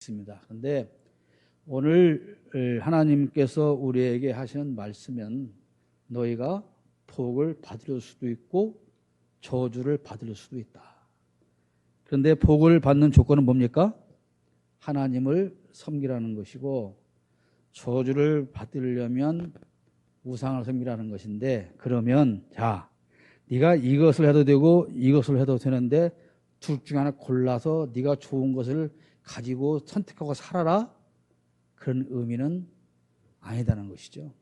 있습니다. 그런데 오늘 하나님께서 우리에게 하시는 말씀은 너희가 복을 받을 수도 있고 저주를 받을 수도 있다. 그런데 복을 받는 조건은 뭡니까? 하나님을 섬기라는 것이고 저주를 받으려면 우상을 섬기라는 것인데, 그러면 자, 네가 이것을 해도 되고 이것을 해도 되는데 둘 중에 하나 골라서 네가 좋은 것을 가지고 선택하고 살아라, 그런 의미는 아니다는 것이죠.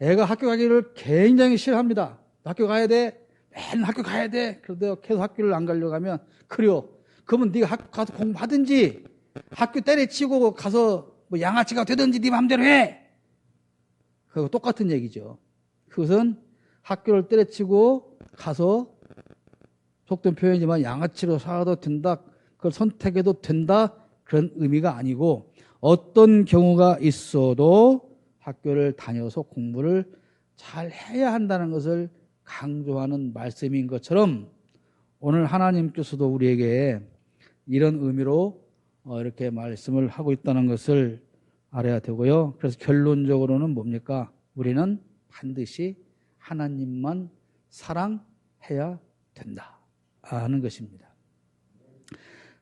애가 학교 가기를 굉장히 싫어합니다. 학교 가야 돼, 맨날 학교 가야 돼. 그런데 계속 학교를 안 가려고 하면, 그래요, 그러면 네가 학교 가서 공부하든지 학교 때려치고 가서 뭐 양아치가 되든지 네 마음대로 해. 그거 똑같은 얘기죠. 그것은 학교를 때려치고 가서, 속된 표현이지만 양아치로 살아도 된다, 그걸 선택해도 된다, 그런 의미가 아니고, 어떤 경우가 있어도 학교를 다녀서 공부를 잘 해야 한다는 것을 강조하는 말씀인 것처럼, 오늘 하나님께서도 우리에게 이런 의미로 이렇게 말씀을 하고 있다는 것을 알아야 되고요. 그래서 결론적으로는 뭡니까? 우리는 반드시 하나님만 사랑해야 된다 하는 것입니다.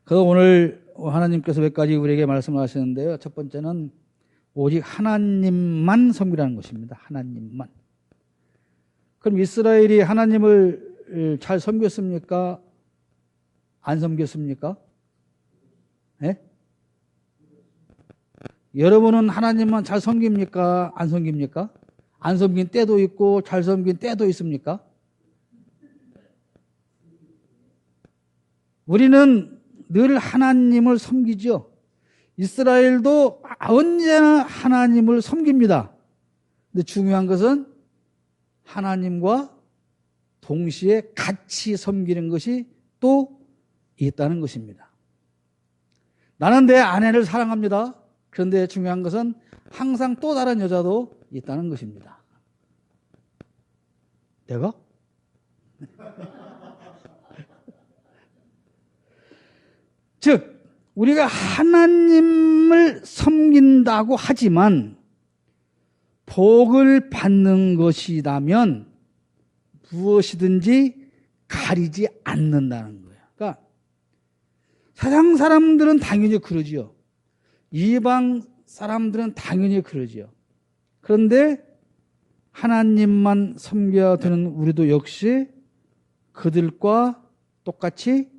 그래서 오늘 하나님께서 몇 가지 우리에게 말씀하시는데요. 첫 번째는 오직 하나님만 섬기라는 것입니다. 하나님만. 그럼 이스라엘이 하나님을 잘 섬겼습니까? 안 섬겼습니까? 네? 여러분은 하나님만 잘 섬깁니까? 안 섬깁니까? 안 섬긴 때도 있고 잘 섬긴 때도 있습니까? 우리는 늘 하나님을 섬기죠. 이스라엘도 언제나 하나님을 섬깁니다. 근데 중요한 것은 하나님과 동시에 같이 섬기는 것이 또 있다는 것입니다. 나는 내 아내를 사랑합니다. 그런데 중요한 것은 항상 또 다른 여자도 있다는 것입니다. 내가? 즉, 우리가 하나님을 섬긴다고 하지만 복을 받는 것이라면 무엇이든지 가리지 않는다는 거예요. 그러니까 세상 사람들은 당연히 그러지요. 이방 사람들은 당연히 그러지요. 그런데 하나님만 섬겨야 되는 우리도 역시 그들과 똑같이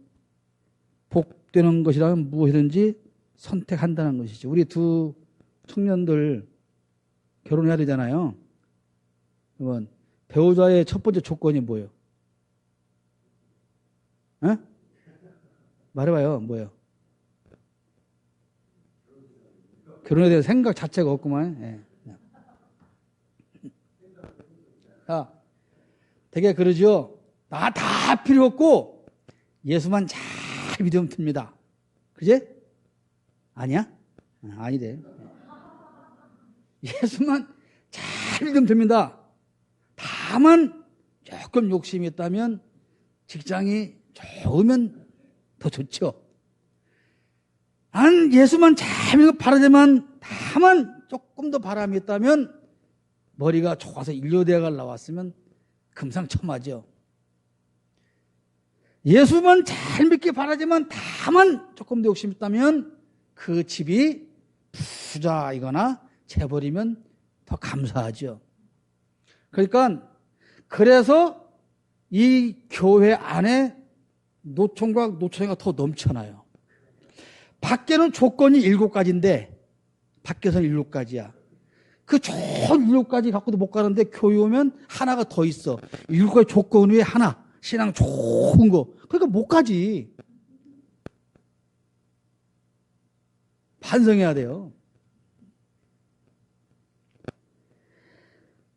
복되는 것이라면 무엇이든지 선택한다는 것이죠. 우리 두 청년들 결혼해야 되잖아요. 그러면 배우자의 첫 번째 조건이 뭐예요? 에? 말해봐요. 뭐예요? 결혼에 대한 생각 자체가 없구만. 예. 자, 되게 그러죠. 나 다 필요 없고 예수만 잘 믿으면 됩니다. 그지? 아니야? 아니래. 예수만 잘 믿으면 됩니다. 다만 조금 욕심이 있다면 직장이 좋으면 더 좋죠. 난 예수만 잘 믿고 바라지만 다만 조금 더 바람이 있다면 머리가 좋아서 인류대학을 나왔으면 금상첨화죠. 예수만 잘 믿기 바라지만 다만 조금 더 욕심이 있다면 그 집이 부자이거나 재벌이면 더 감사하죠. 그러니까 그래서 이 교회 안에 노총과 노총회가 더 넘쳐나요. 밖에는 조건이 7가지인데 밖에서는 7가지야. 그 좋은 7가지 갖고도 못 가는데 교회 오면 하나가 더 있어. 7가지 조건 위에 하나, 신앙 좋은 거. 그러니까 못 가지. 반성해야 돼요.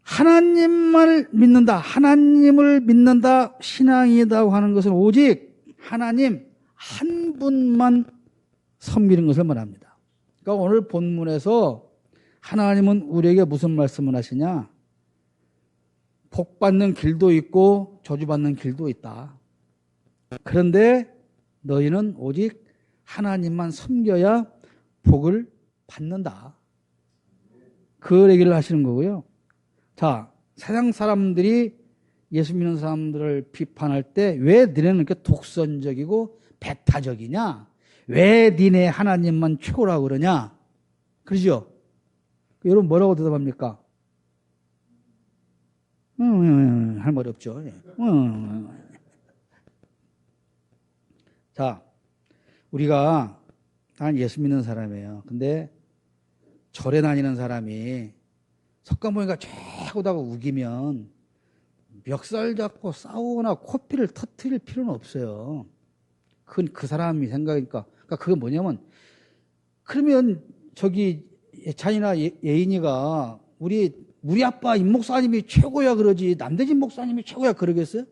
하나님만을 믿는다, 하나님을 믿는다, 신앙이라고 하는 것은 오직 하나님 한 분만 섬기는 것을 말합니다. 그러니까 오늘 본문에서 하나님은 우리에게 무슨 말씀을 하시냐? 복받는 길도 있고 저주받는 길도 있다. 그런데 너희는 오직 하나님만 섬겨야 복을 받는다. 그 얘기를 하시는 거고요. 자, 세상 사람들이 예수 믿는 사람들을 비판할 때 왜 너네는 이렇게 독선적이고 배타적이냐? 왜 니네 하나님만 최고라고 그러냐? 그러죠? 여러분 뭐라고 대답합니까? 할 말이 없죠. 자, 우리가 난 예수 믿는 사람이에요. 근데 절에 다니는 사람이 석가모니가 최고다고 우기면 멱살 잡고 싸우거나 코피를 터뜨릴 필요는 없어요. 그건 그 사람이 생각이니까. 그러니까 그건 뭐냐면, 그러면 저기 예찬이나 예인이가 우리 아빠 임 목사님이 최고야 그러지 남대진 목사님이 최고야 그러겠어요?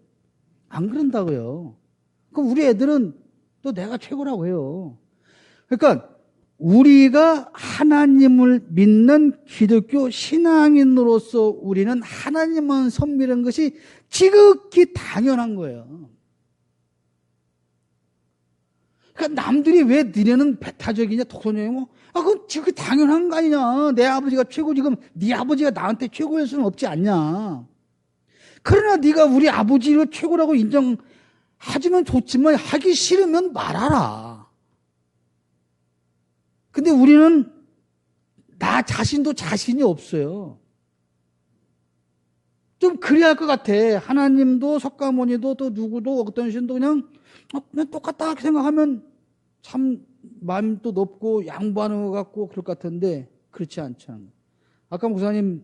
안 그런다고요. 그럼 우리 애들은 또 내가 최고라고 해요. 그러니까 우리가 하나님을 믿는 기독교 신앙인으로서 우리는 하나님만 섬기는 것이 지극히 당연한 거예요. 그러니까 남들이 왜 너네는 배타적이냐 독선적이냐 그건 지극히 당연한 거 아니냐. 내 아버지가 최고 지금 네 아버지가 나한테 최고일 수는 없지 않냐. 그러나 네가 우리 아버지를 최고라고 인정하지면 좋지만 하기 싫으면 말하라. 근데 우리는 나 자신도 자신이 없어요. 좀 그래야 할 것 같아. 하나님도 석가모니도 또 누구도 어떤 신도 그냥 똑같다 생각하면 참 마음도 높고 양보하는 것 같고 그럴 것 같은데 그렇지 않잖아요. 아까 목사님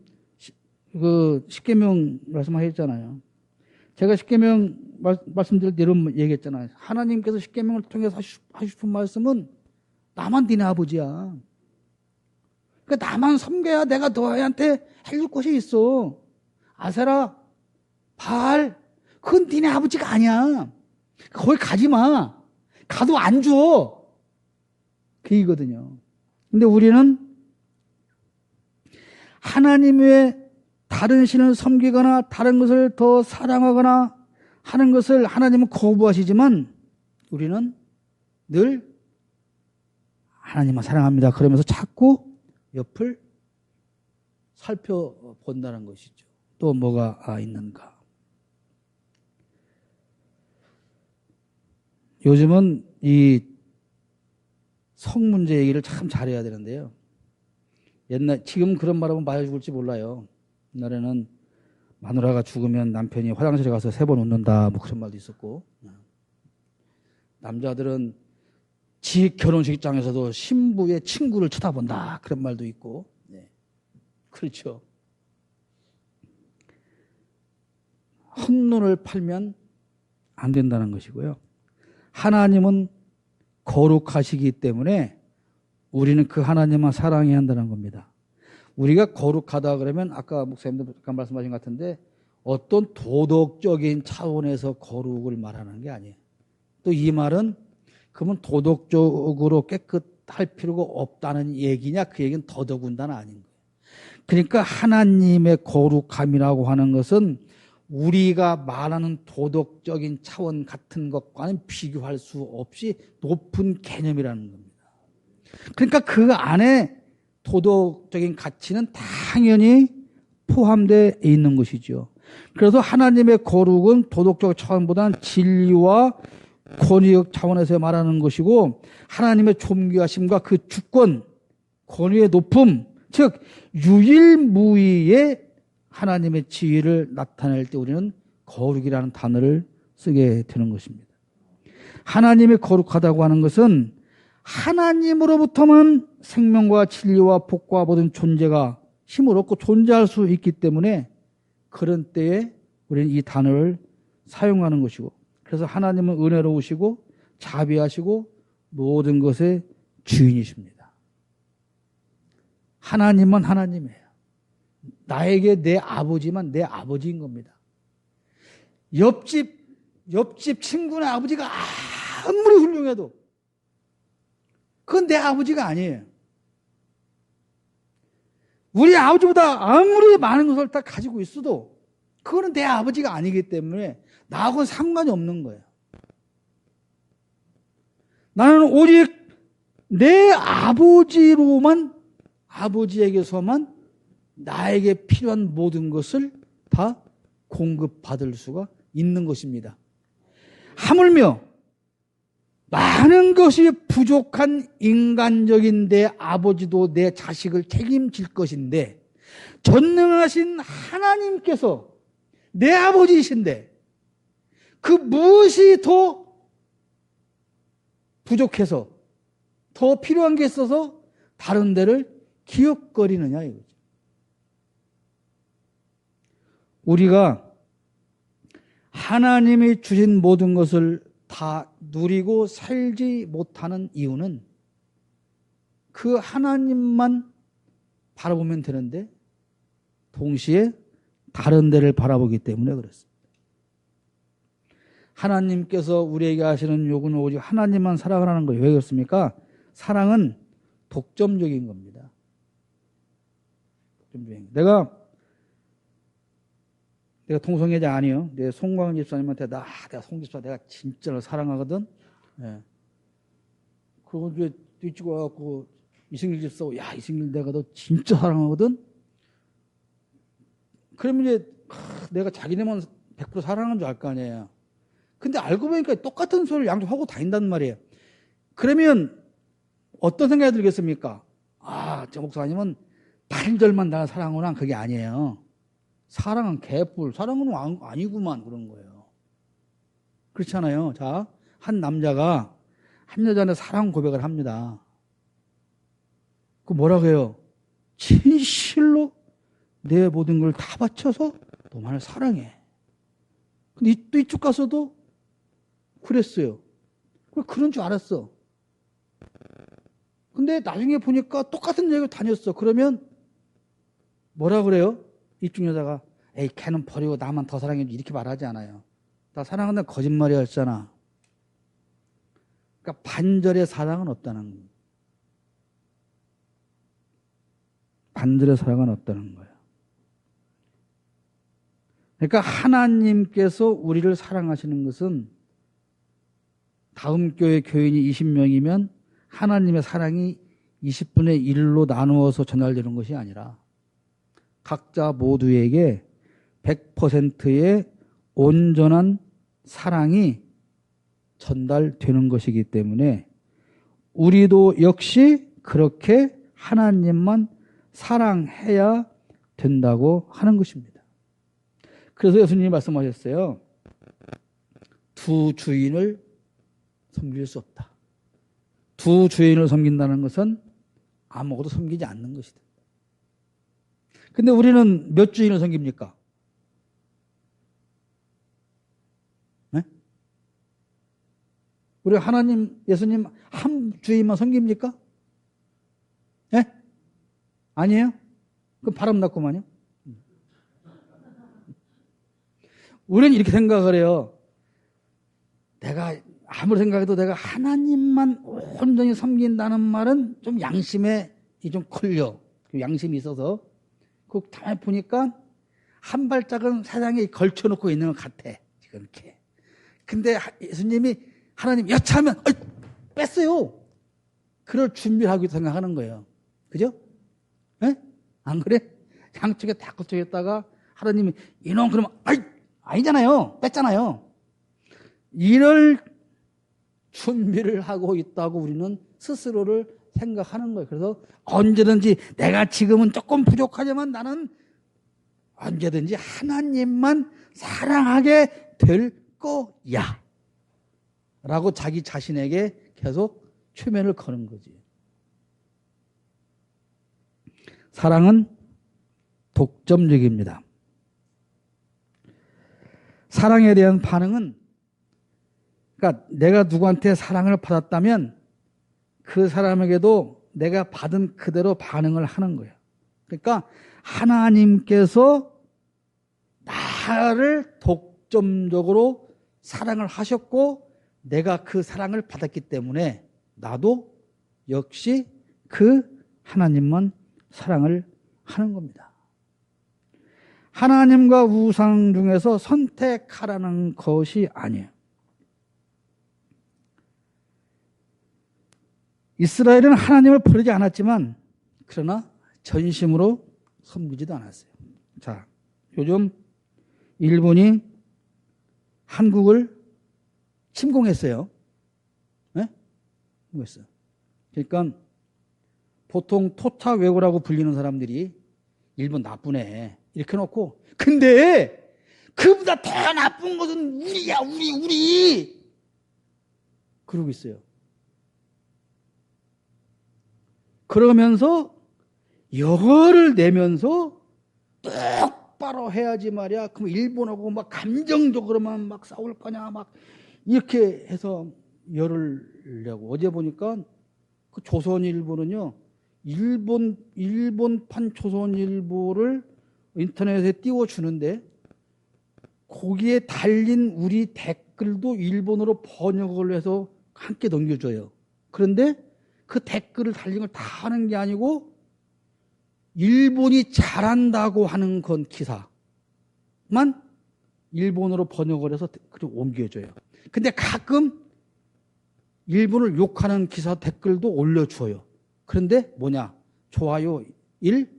그 십계명 말씀하셨잖아요. 제가 십계명 말씀드릴 때 이런 얘기했잖아요. 하나님께서 십계명을 통해서 하시고 싶은 말씀은 나만 니네 아버지야. 그러니까 나만 섬겨야 내가 너희한테 해줄 것이 있어. 아세라, 바알, 그건 니네 아버지가 아니야. 거기 가지 마. 가도 안 줘. 그 얘기거든요. 근데 우리는 하나님 외에 다른 신을 섬기거나 다른 것을 더 사랑하거나 하는 것을 하나님은 거부하시지만 우리는 늘 하나님만 사랑합니다. 그러면서 자꾸 옆을 살펴본다는 것이죠. 또 뭐가 있는가. 요즘은 이 성문제 얘기를 참 잘해야 되는데요. 지금 그런 말하면 맞아 죽을지 몰라요. 옛날에는 마누라가 죽으면 남편이 화장실에 가서 3번 웃는다 뭐 그런 말도 있었고, 남자들은 지 결혼식장에서도 신부의 친구를 쳐다본다 그런 말도 있고, 그렇죠. 헛눈을 팔면 안 된다는 것이고요. 하나님은 거룩하시기 때문에 우리는 그 하나님만 사랑해야 한다는 겁니다. 우리가 거룩하다 그러면 아까 목사님도 잠깐 말씀하신 것 같은데 어떤 도덕적인 차원에서 거룩을 말하는 게 아니에요. 또 이 말은 그러면 도덕적으로 깨끗할 필요가 없다는 얘기냐? 그 얘기는 더더군다나 아닌 거예요. 그러니까 하나님의 거룩함이라고 하는 것은 우리가 말하는 도덕적인 차원 같은 것과는 비교할 수 없이 높은 개념이라는 겁니다. 그러니까 그 안에 도덕적인 가치는 당연히 포함되어 있는 것이죠. 그래서 하나님의 거룩은 도덕적 차원보다는 진리와 권위적 차원에서 말하는 것이고, 하나님의 존귀하심과 그 주권, 권위의 높음, 즉 유일무이의 하나님의 지위를 나타낼 때 우리는 거룩이라는 단어를 쓰게 되는 것입니다. 하나님의 거룩하다고 하는 것은 하나님으로부터만 생명과 진리와 복과 모든 존재가 힘을 얻고 존재할 수 있기 때문에 그런 때에 우리는 이 단어를 사용하는 것이고, 그래서 하나님은 은혜로우시고 자비하시고 모든 것의 주인이십니다. 하나님은 하나님이에요. 나에게 내 아버지만 내 아버지인 겁니다. 옆집 친구네 아버지가 아무리 훌륭해도 그건 내 아버지가 아니에요. 우리 아버지보다 아무리 많은 것을 다 가지고 있어도 그거는 내 아버지가 아니기 때문에 나하고는 상관이 없는 거예요. 나는 오직 내 아버지에게서만 나에게 필요한 모든 것을 다 공급받을 수가 있는 것입니다. 하물며 많은 것이 부족한 인간적인 내 아버지도 내 자식을 책임질 것인데, 전능하신 하나님께서 내 아버지이신데 그 무엇이 더 부족해서 더 필요한 게 있어서 다른 데를 기억거리느냐 이거죠. 우리가 하나님이 주신 모든 것을 다 누리고 살지 못하는 이유는 그 하나님만 바라보면 되는데 동시에 다른 데를 바라보기 때문에 그렇습니다. 하나님께서 우리에게 하시는 요구는 오직 하나님만 사랑하라는 거예요. 왜 그렇습니까? 사랑은 독점적인 겁니다. 내가 통성애자 아니요. 내 송광 집사님한테 내가 송 집사 내가 진짜로 사랑하거든. 예. 그리고 이제 뒤치고 와갖고 이승길 집사, 야 이승길 내가 너 진짜 사랑하거든. 그러면 이제 내가 자기네만 100% 사랑하는 줄 알 거 아니에요. 근데 알고 보니까 똑같은 소리를 양쪽하고 다닌단 말이에요. 그러면 어떤 생각이 들겠습니까? 저 목사님은 8절만 나를 사랑하구나. 그게 아니에요. 사랑은 개뿔, 사랑은 아니구만 그런 거예요. 그렇잖아요. 자, 한 남자가 한 여자한테 사랑 고백을 합니다. 그 뭐라고 해요? 진실로 내 모든 걸 다 바쳐서 너만을 사랑해. 근데 또 이쪽 가서도 그랬어요. 그런 줄 알았어. 근데 나중에 보니까 똑같은 여행을 다녔어. 그러면 뭐라 그래요? 이쪽 여자가 에이 걔는 버리고 나만 더 사랑해 이렇게 말하지 않아요. 나 사랑한다는 거짓말이 했잖아. 그러니까 반절의 사랑은 없다는 거예요. 반절의 사랑은 없다는 거예요. 그러니까 하나님께서 우리를 사랑하시는 것은 다음 교회 교인이 20명이면 하나님의 사랑이 20분의 1로 나누어서 전달되는 것이 아니라 각자 모두에게 100%의 온전한 사랑이 전달되는 것이기 때문에 우리도 역시 그렇게 하나님만 사랑해야 된다고 하는 것입니다. 그래서 예수님이 말씀하셨어요. 두 주인을 섬길 수 없다. 두 주인을 섬긴다는 것은 아무것도 섬기지 않는 것이다. 근데 우리는 몇 주인을 섬깁니까? 네? 우리 하나님, 예수님 한 주인만 섬깁니까? 네? 아니에요? 그럼 바람났구만요. 우리는 이렇게 생각을 해요. 내가 아무리 생각해도 내가 하나님만 온전히 섬긴다는 말은 좀 양심에 좀 걸려. 그 양심이 있어서. 그 가만히 보니까 한 발짝은 세상에 걸쳐놓고 있는 것 같아. 지금 이렇게. 근데 예수님이 하나님 여차하면 뺐어요. 그럴 준비를 하고 생각하는 거예요. 그죠? 네? 안 그래? 양쪽에 다 걸쳐 있다가 하나님이 이놈 그러면 아니잖아요. 뺐잖아요. 이럴 준비를 하고 있다고 우리는 스스로를 생각하는 거예요. 그래서 언제든지 내가 지금은 조금 부족하지만 나는 언제든지 하나님만 사랑하게 될 거야 라고 자기 자신에게 계속 최면을 거는 거지. 사랑은 독점적입니다. 사랑에 대한 반응은, 그러니까 내가 누구한테 사랑을 받았다면 그 사람에게도 내가 받은 그대로 반응을 하는 거예요. 그러니까 하나님께서 나를 독점적으로 사랑을 하셨고 내가 그 사랑을 받았기 때문에 나도 역시 그 하나님만 사랑을 하는 겁니다. 하나님과 우상 중에서 선택하라는 것이 아니에요. 이스라엘은 하나님을 버리지 않았지만 그러나 전심으로 섬기지도 않았어요. 자, 요즘 일본이 한국을 침공했어요. 네? 침공했어요. 그러니까 보통 토착 외고라고 불리는 사람들이 일본 나쁘네 이렇게 놓고, 근데 그보다 더 나쁜 것은 우리야, 우리 그러고 있어요. 그러면서 여를 내면서 똑바로 해야지 말이야. 그럼 일본하고 막 감정적으로만 막 싸울 거냐 막 이렇게 해서 열을 내고, 어제 보니까 그 조선일보는요, 일본판 조선일보를 인터넷에 띄워주는데 거기에 달린 우리 댓글도 일본어로 번역을 해서 함께 넘겨줘요. 그런데 그 댓글을 달린 걸 다 하는 게 아니고 일본이 잘한다고 하는 건 기사만 일본어로 번역을 해서 그리고 옮겨줘요. 근데 가끔 일본을 욕하는 기사 댓글도 올려줘요. 그런데 뭐냐? 좋아요 1,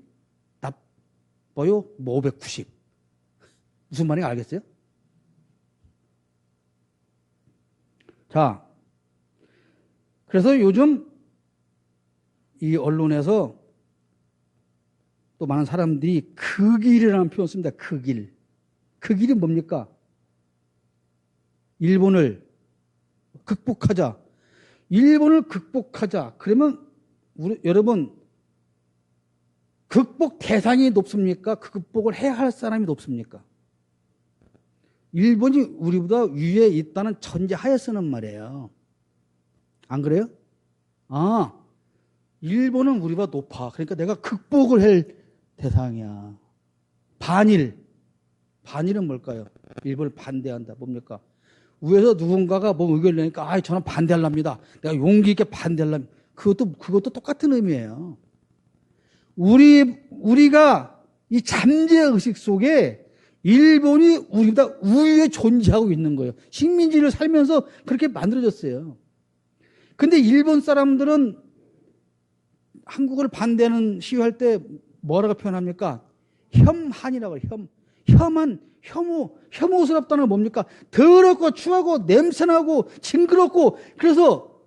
나빠요 590. 무슨 말인지 알겠어요? 자, 그래서 요즘 이 언론에서 또 많은 사람들이 그 길이라는 표현 씁니다. 그 길. 그 길이 뭡니까? 일본을 극복하자. 일본을 극복하자. 그러면 여러분, 극복 대상이 높습니까? 그 극복을 해야 할 사람이 높습니까? 일본이 우리보다 위에 있다는 전제하에 쓰는 말이에요. 안 그래요? 아, 일본은 우리보다 높아. 그러니까 내가 극복을 할 대상이야. 반일은 뭘까요? 일본을 반대한다. 뭡니까? 위에서 누군가가 뭐 의견을 내니까 저는 반대하랍니다. 내가 용기 있게 반대하랍니다. 그것도 똑같은 의미예요. 우리가 이 잠재의식 속에 일본이 우리보다 우위에 존재하고 있는 거예요. 식민지를 살면서 그렇게 만들어졌어요. 근데 일본 사람들은 한국을 반대하는 시위할 때 뭐라고 표현합니까? 혐한이라고 해요. 혐오스럽다는 건 뭡니까? 더럽고 추하고 냄새나고 징그럽고, 그래서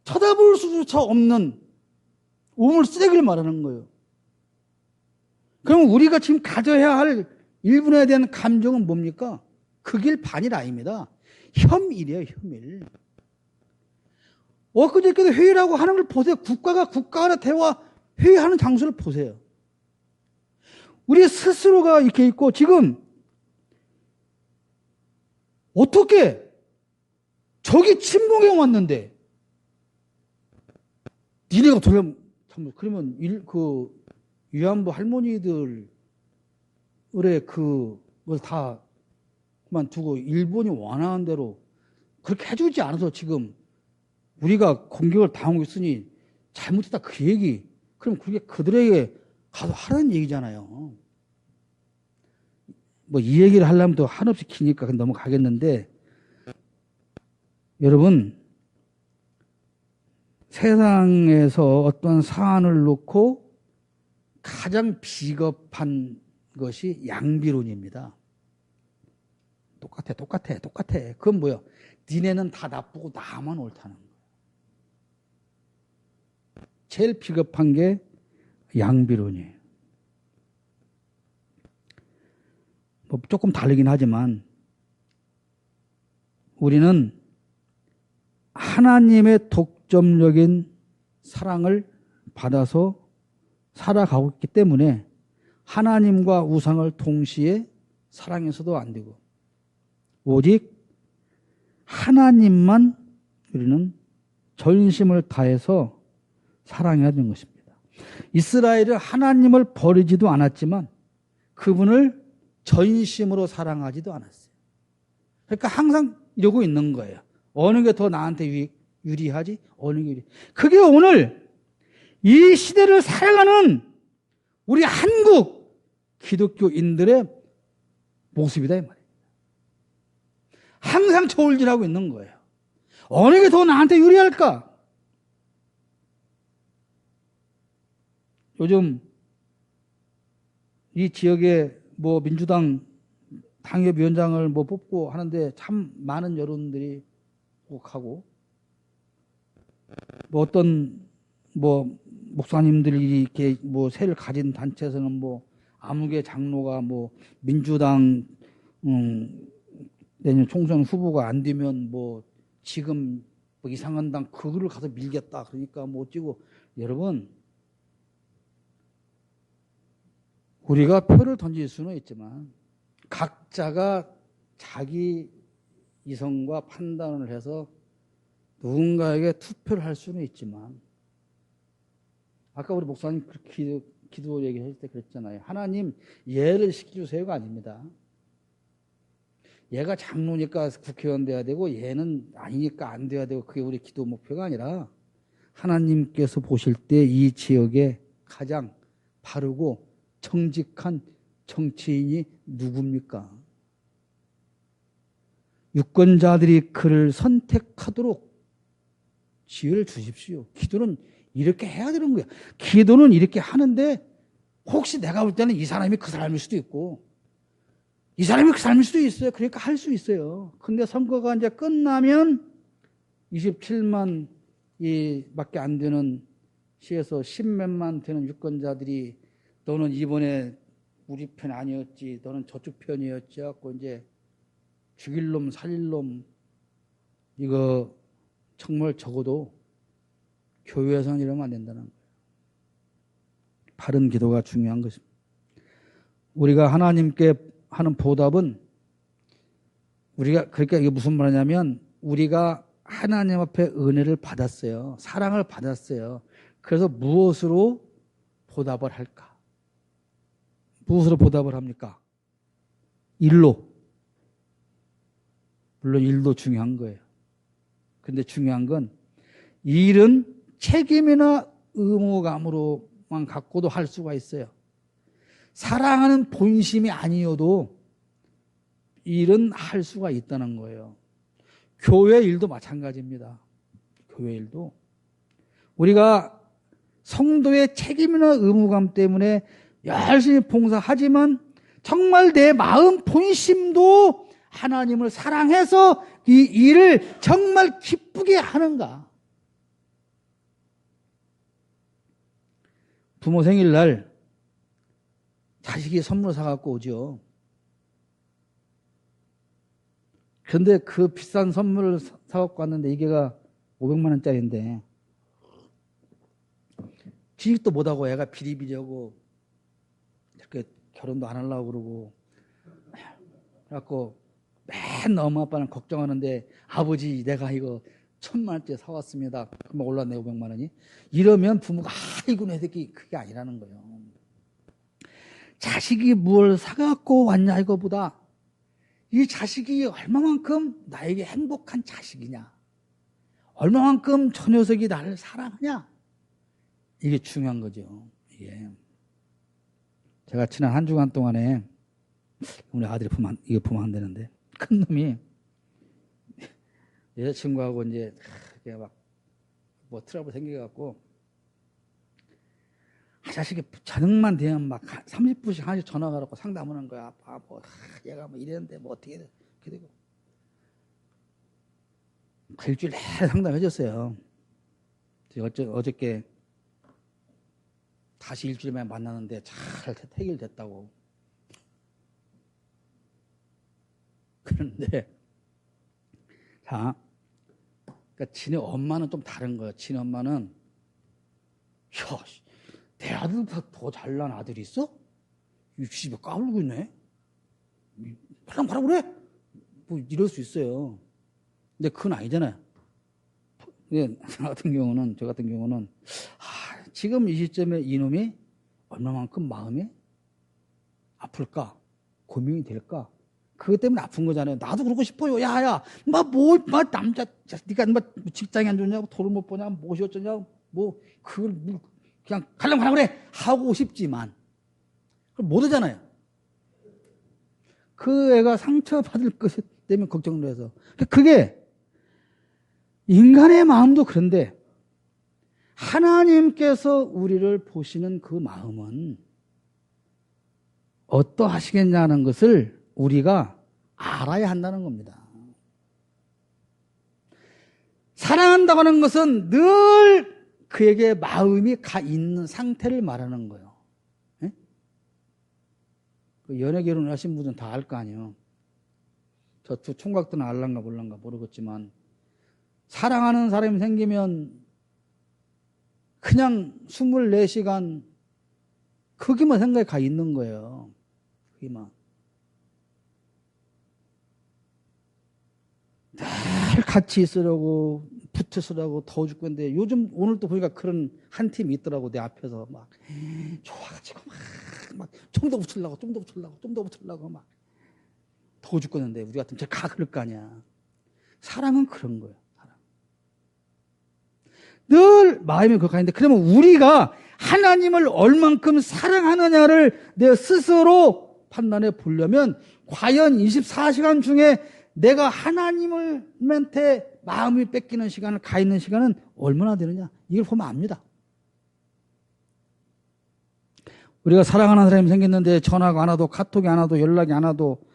쳐다볼 수조차 없는 우물 쓰레기를 말하는 거예요. 그럼 우리가 지금 가져야 할 일본에 대한 감정은 뭡니까? 극일 반일 아닙니다. 혐일이에요, 혐일. 엊그저께도 회의라고 하는 걸 보세요. 국가 간의 대화 회의하는 장소를 보세요. 우리 스스로가 이렇게 있고, 지금 어떻게 저기 침공해 왔는데 니네가 그러면 위안부 할머니들의 그걸 다 그만두고 일본이 원하는 대로 그렇게 해주지 않아서 지금 우리가 공격을 당하고 있으니 잘못했다, 그 얘기. 그럼 그게 그들에게 가서 하라는 얘기잖아요. 뭐 이 얘기를 하려면 또 한없이 기니까 넘어가겠는데, 여러분, 세상에서 어떤 사안을 놓고 가장 비겁한 것이 양비론입니다. 똑같아. 그건 뭐야? 니네는 다 나쁘고 나만 옳다는 거예요. 제일 비겁한 게 양비론이에요. 뭐 조금 다르긴 하지만 우리는 하나님의 독점적인 사랑을 받아서 살아가고 있기 때문에 하나님과 우상을 동시에 사랑해서도 안 되고, 오직 하나님만 우리는 전심을 다해서 사랑해야 되는 것입니다. 이스라엘은 하나님을 버리지도 않았지만 그분을 전심으로 사랑하지도 않았어요. 그러니까 항상 이러고 있는 거예요. 어느 게 더 나한테 유리하지? 어느 게 그게 오늘 이 시대를 살아가는 우리 한국 기독교인들의 모습이다 이 말이에요. 항상 저울질하고 있는 거예요. 어느 게 더 나한테 유리할까? 요즘 이 지역에 뭐 민주당 당협위원장을 뭐 뽑고 하는데 참 많은 여론들이 하고 뭐 어떤 뭐 목사님들이 이렇게 뭐 세를 가진 단체에서는 뭐 아무개 장로가 뭐 민주당 내년 총선 후보가 안 되면 뭐 지금 뭐 이상한 당 그거를 가서 밀겠다 그러니까 뭐 어찌고 여러분 우리가 표를 던질 수는 있지만 각자가 자기 이성과 판단을 해서 누군가에게 투표를 할 수는 있지만 아까 우리 목사님 기도 얘기할 때 그랬잖아요. 하나님 얘를 시켜주세요가 아닙니다. 얘가 장로니까 국회의원 돼야 되고 얘는 아니니까 안 돼야 되고 그게 우리 기도 목표가 아니라 하나님께서 보실 때 이 지역에 가장 바르고 정직한 정치인이 누굽니까? 유권자들이 그를 선택하도록 지혜를 주십시오. 기도는 이렇게 해야 되는 거야. 기도는 이렇게 하는데 혹시 내가 볼 때는 이 사람이 그 사람일 수도 있고 이 사람이 그 사람일 수도 있어요. 그러니까 할 수 있어요. 근데 선거가 이제 끝나면 27만 밖에 안 되는 시에서 10몇만 되는 유권자들이 너는 이번에 우리 편 아니었지, 너는 저쪽 편이었지 하고 이제 죽일 놈, 살릴 놈 이거 정말 적어도 교회에서는 이러면 안 된다는 거예요. 바른 기도가 중요한 것입니다. 우리가 하나님께 하는 보답은 우리가 그러니까 이게 무슨 말이냐면 우리가 하나님 앞에 은혜를 받았어요. 사랑을 받았어요. 그래서 무엇으로 보답을 할까? 무엇으로 보답을 합니까? 일로. 물론 일도 중요한 거예요. 근데 중요한 건 일은 책임이나 의무감으로만 갖고도 할 수가 있어요. 사랑하는 본심이 아니어도 일은 할 수가 있다는 거예요. 교회 일도 마찬가지입니다. 교회 일도. 우리가 성도의 책임이나 의무감 때문에 열심히 봉사하지만 정말 내 마음 본심도 하나님을 사랑해서 이 일을 정말 기쁘게 하는가? 부모 생일날 자식이 선물 사갖고 오죠. 그런데 그 비싼 선물을 사갖고 왔는데 이게가 500만 원짜리인데 취직도 못하고 애가 비리비리하고 이렇게 결혼도 안 하려고 그러고 그래갖고 맨날 엄마 아빠는 걱정하는데 아버지 내가 이거 1,000만 원짜리 사왔습니다. 그러면 올랐네 500만 원이. 이러면 부모가 아이고 내 새끼 그게 아니라는 거예요. 자식이 뭘 사갖고 왔냐 이거보다 이 자식이 얼마만큼 나에게 행복한 자식이냐, 얼마만큼 저 녀석이 나를 사랑하냐, 이게 중요한 거죠. 예. 제가 지난 한 주간 동안에 우리 아들이 이거 보면 안 되는데 큰 놈이 여자친구하고 이제 막 뭐 트러블 생겨갖고 자식이 저녁만 되면 막 30분씩 한 번씩 전화가 갖고 상담하는 거야. 아빠 뭐 얘가 뭐 이랬는데 뭐 어떻게 돼? 이렇게 되고 일주일 내내 상담해줬어요. 어저께 다시 일주일 만에 만나는데 잘 해결됐다고. 그런데 자, 그러니까 지네 엄마는 좀 다른 거예요. 지네 엄마는 야, 내 아들보다 더 잘난 아들이 있어? 이 집에 까불고 있네. 그냥 바라 그래? 뭐 이럴 수 있어요. 근데 그건 아니잖아요. 저 같은 경우는 지금 이 시점에 이놈이 얼마만큼 마음이 아플까? 고민이 될까? 그것 때문에 아픈 거잖아요. 나도 그러고 싶어요. 야야, 남자, 네가 직장이 안 좋냐고, 돈을 못 버냐, 무엇이 어쩌냐고, 그걸 그냥 가려고 그래 하고 싶지만 못 하잖아요. 그 애가 상처받을 것 때문에 걱정을 해서. 그게 인간의 마음도 그런데 하나님께서 우리를 보시는 그 마음은 어떠하시겠냐는 것을 우리가 알아야 한다는 겁니다. 사랑한다고 하는 것은 늘 그에게 마음이 가 있는 상태를 말하는 거예요. 예? 연애 결혼을 하신 분은 다 알 거 아니에요. 저 두 총각들은 알란가 몰란가 모르겠지만 사랑하는 사람이 생기면 그냥 24시간 거기만 생각이 가 있는 거예요. 거기만. 늘 같이 있으려고 붙어 있으려고 더워 죽겠는데 요즘 오늘도 보니까 그런 한 팀이 있더라고. 내 앞에서 막 좋아가지고 막 좀 더 붙으려고 막 더워 죽겠는데 우리 같으면 가 그럴 거 아니야. 사랑은 그런 거예요. 사랑. 늘 마음이 그렇게 있는데 그러면 우리가 하나님을 얼만큼 사랑하느냐를 내 스스로 판단해 보려면 과연 24시간 중에 내가 하나님한테 마음이 뺏기는 시간을 가 있는 시간은 얼마나 되느냐 이걸 보면 압니다. 우리가 사랑하는 사람이 생겼는데 전화가 안 와도 카톡이 안 와도 연락이 안 와도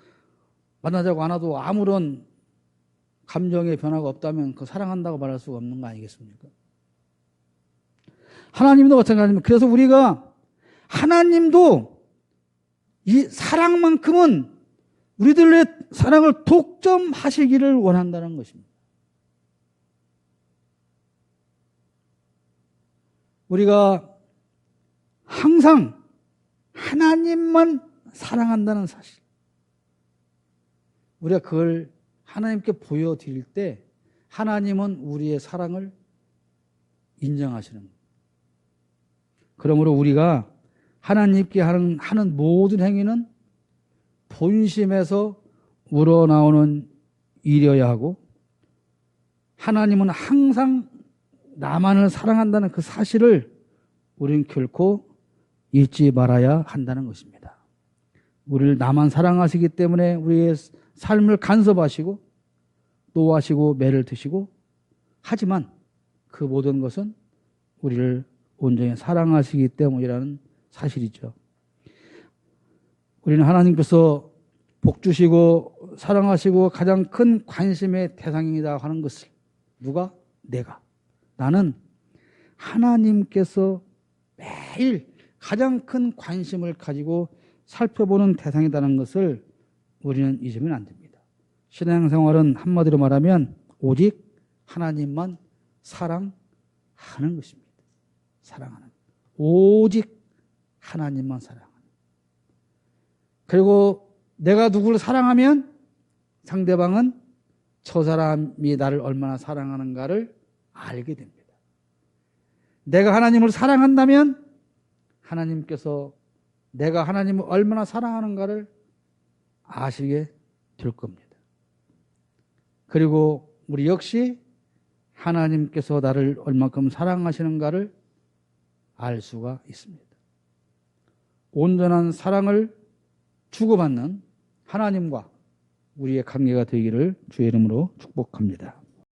만나자고 안 와도 아무런 감정의 변화가 없다면 그 사랑한다고 말할 수가 없는 거 아니겠습니까? 하나님도 마찬가지입니다. 그래서 우리가 하나님도 이 사랑만큼은 우리들의 사랑을 독점하시기를 원한다는 것입니다. 우리가 항상 하나님만 사랑한다는 사실, 우리가 그걸 하나님께 보여드릴 때 하나님은 우리의 사랑을 인정하시는 겁니다. 그러므로 우리가 하나님께 하는 모든 행위는 본심에서 우러나오는 일이어야 하고 하나님은 항상 나만을 사랑한다는 그 사실을 우리는 결코 잊지 말아야 한다는 것입니다. 우리를 나만 사랑하시기 때문에 우리의 삶을 간섭하시고 노하시고 매를 드시고 하지만 그 모든 것은 우리를 온전히 사랑하시기 때문이라는 사실이죠. 우리는 하나님께서 복 주시고 사랑하시고 가장 큰 관심의 대상이다 하는 것을 누가? 내가. 나는 하나님께서 매일 가장 큰 관심을 가지고 살펴보는 대상이라는 것을 우리는 잊으면 안 됩니다. 신앙생활은 한마디로 말하면 오직 하나님만 사랑하는 것입니다. 사랑하는. 오직 하나님만 사랑하는. 그리고 내가 누구를 사랑하면 상대방은 저 사람이 나를 얼마나 사랑하는가를 알게 됩니다. 내가 하나님을 사랑한다면 하나님께서 내가 하나님을 얼마나 사랑하는가를 아시게 될 겁니다. 그리고 우리 역시 하나님께서 나를 얼만큼 사랑하시는가를 알 수가 있습니다. 온전한 사랑을 주고받는 하나님과 우리의 관계가 되기를 주의 이름으로 축복합니다.